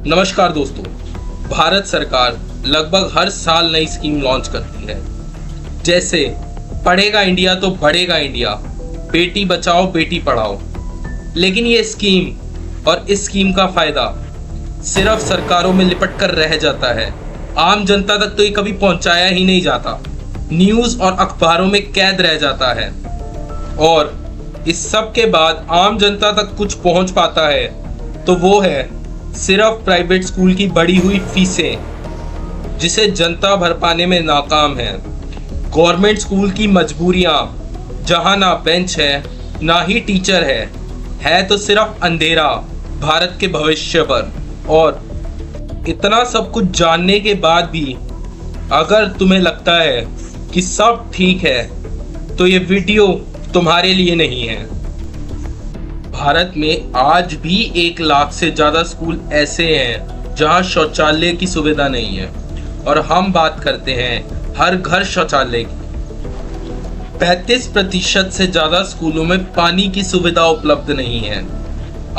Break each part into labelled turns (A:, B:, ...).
A: नमस्कार दोस्तों। भारत सरकार लगभग हर साल नई स्कीम लॉन्च करती है, जैसे पढ़ेगा इंडिया तो बढ़ेगा इंडिया, बेटी बचाओ बेटी पढ़ाओ। लेकिन ये स्कीम और इस स्कीम का फायदा सिर्फ सरकारों में लिपट कर रह जाता है। आम जनता तक तो ये कभी पहुंचाया ही नहीं जाता, न्यूज़ और अखबारों में कैद रह जाता है। और इस सब के बाद आम जनता तक कुछ पहुंच पाता है तो वो है सिर्फ प्राइवेट स्कूल की बढ़ी हुई फीसें, जिसे जनता भर पाने में नाकाम है। गवर्नमेंट स्कूल की मजबूरियां, जहां ना बेंच है ना ही टीचर है तो सिर्फ अंधेरा भारत के भविष्य पर। और इतना सब कुछ जानने के बाद भी अगर तुम्हें लगता है कि सब ठीक है तो ये वीडियो तुम्हारे लिए नहीं है। भारत में आज भी 1 लाख से ज्यादा स्कूल ऐसे हैं जहां शौचालय की सुविधा नहीं है, और हम बात करते हैं हर घर शौचालय की। 35% से ज्यादा स्कूलों में पानी की सुविधा उपलब्ध नहीं है।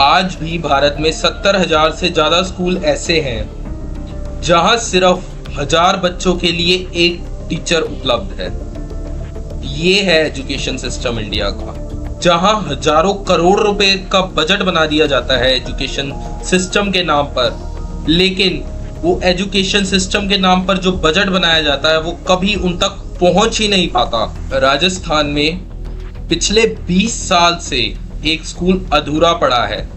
A: आज भी भारत में 70,000 से ज्यादा स्कूल ऐसे हैं जहां सिर्फ 1000 बच्चों के लिए एक टीचर उपलब्ध है। ये है एजुकेशन सिस्टम इंडिया का, जहां हजारों करोड़ रुपए का बजट बना दिया जाता है एजुकेशन सिस्टम के नाम पर। लेकिन वो एजुकेशन सिस्टम के नाम पर जो बजट बनाया जाता है वो कभी उन तक पहुंच ही नहीं पाता। राजस्थान में पिछले 20 साल से एक स्कूल अधूरा पड़ा है,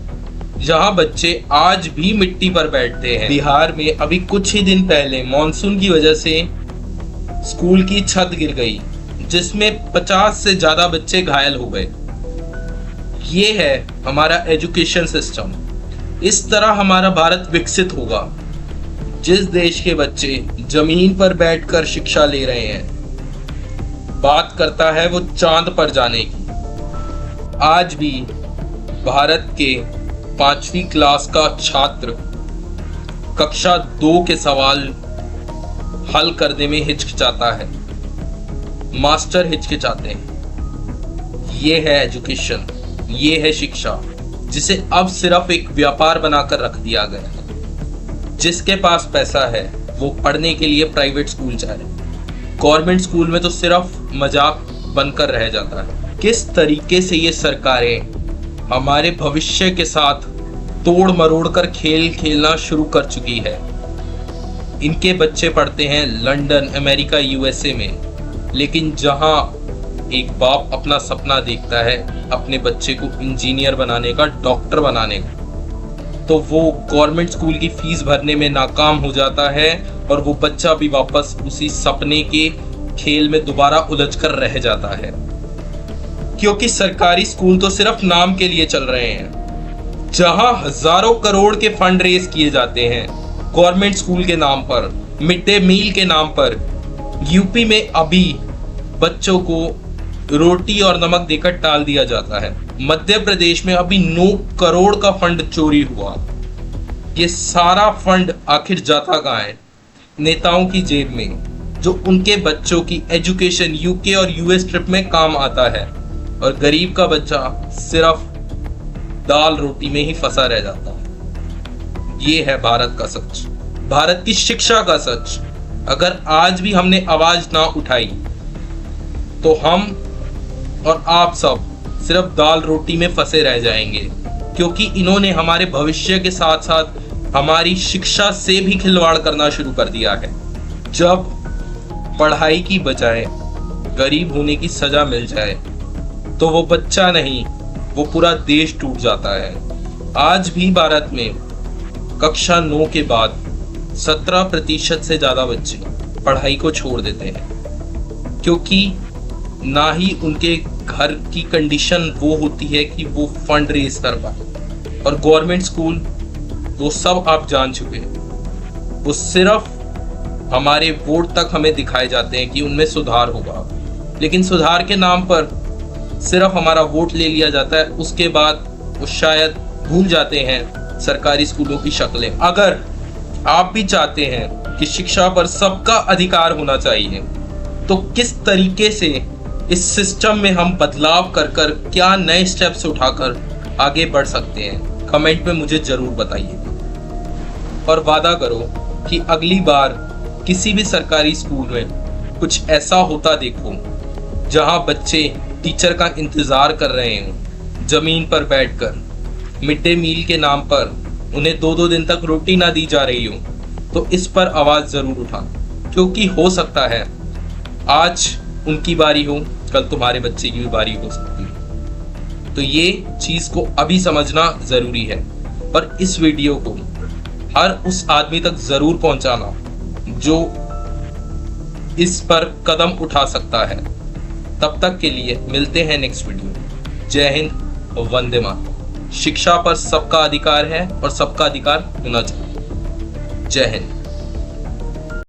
A: जहां बच्चे आज भी मिट्टी पर बैठते हैं। बिहार में अभी कुछ ही दिन पहले मॉनसून की वजह से स्कूल की छत गिर गई, जिसमें 50 से ज्यादा बच्चे घायल हो गए। ये है हमारा एजुकेशन सिस्टम। इस तरह हमारा भारत विकसित होगा जिस देश के बच्चे जमीन पर बैठकर शिक्षा ले रहे हैं। बात करता है वो चांद पर जाने की। आज भी भारत के 5वीं क्लास का छात्र कक्षा 2 के सवाल हल करने में हिचकिचाता है, मास्टर हिचकिचाते हैं। ये है एजुकेशन, ये है शिक्षा, जिसे अब सिर्फ एक व्यापार बनाकर रख दिया गया है। जिसके पास पैसा है वो पढ़ने के लिए प्राइवेट स्कूल जाए, गवर्नमेंट स्कूल में तो सिर्फ मजाक बनकर रह जाता है। किस तरीके से ये सरकारें हमारे भविष्य के साथ तोड़ मरोड़ कर खेल खेलना शुरू कर चुकी है। इनके बच्चे पढ़ते हैं लंदन, अमेरिका, यूएसए में, लेकिन जहां एक बाप अपना सपना देखता है अपने बच्चे को इंजीनियर बनाने का, डॉक्टर बनाने का, तो वो गवर्नमेंट स्कूल की फीस भरने में नाकाम हो जाता है और वो बच्चा भी वापस उसी सपने के खेल में दोबारा उलझ कर रह जाता है। क्योंकि सरकारी स्कूल तो सिर्फ नाम के लिए चल रहे हैं, जहां हजारों करोड़ के फंड रेज किए जाते हैं गवर्नमेंट स्कूल के नाम पर, मिड डे मील के नाम पर। यूपी में अभी बच्चों को रोटी और नमक देकर टाल दिया जाता है। मध्य प्रदेश में अभी 9 करोड़ का फंड चोरी हुआ। ये सारा फंड आखिर जाता कहाँ है? नेताओं की जेब में, जो उनके बच्चों की एजुकेशन यूके और यूएस ट्रिप में काम आता है, और गरीब का बच्चा सिर्फ दाल रोटी में ही फंसा रह जाता है। ये है भारत का सच, भारत की शिक्षा का सच। अगर आज भी हमने आवाज ना उठाई तो हम और आप सब सिर्फ दाल रोटी में फंसे रह जाएंगे, क्योंकि इन्होंने हमारे भविष्य के साथ साथ हमारी शिक्षा से भी खिलवाड़ करना शुरू कर दिया है। जब पढ़ाई की बजाय गरीब होने की सजा मिल जाए तो वो बच्चा नहीं, वो पूरा देश टूट जाता है। आज भी भारत में कक्षा 9 के बाद 17% से ज्यादा बच्चे पढ़ाई को छोड़ देते हैं, क्योंकि ना ही उनके घर की कंडीशन वो होती है कि वो फंड रेज कर पाए। और गवर्नमेंट स्कूल वो सब आप जान चुके हैं, वो सिर्फ हमारे वोट तक हमें दिखाए जाते हैं कि उनमें सुधार होगा, लेकिन सुधार के नाम पर सिर्फ हमारा वोट ले लिया जाता है। उसके बाद वो शायद भूल जाते हैं सरकारी स्कूलों की शक्लें। अगर आप भी चाहते हैं कि शिक्षा पर सबका अधिकार होना चाहिए, तो किस तरीके से इस सिस्टम में हम बदलाव कर क्या नए स्टेप्स उठाकर आगे बढ़ सकते हैं, कमेंट में मुझे जरूर बताइए। और वादा करो कि अगली बार किसी भी सरकारी स्कूल में कुछ ऐसा होता देखो जहां बच्चे टीचर का इंतजार कर रहे हों जमीन पर बैठकर, मिड डे मील के नाम पर उन्हें 2-2 दिन तक रोटी ना दी जा रही हो, तो इस पर आवाज जरूर उठा, क्योंकि हो सकता है आज उनकी बारी हो, कल तुम्हारे बच्चे की भी बारी हो सकती है। तो ये चीज को अभी समझना जरूरी है और इस वीडियो को हर उस आदमी तक जरूर पहुंचाना जो इस पर कदम उठा सकता है। तब तक के लिए मिलते हैं नेक्स्ट वीडियो। जय हिंद, वंदे मातरम। शिक्षा पर सबका अधिकार है और सबका अधिकार होना चाहिए। जय हिंद।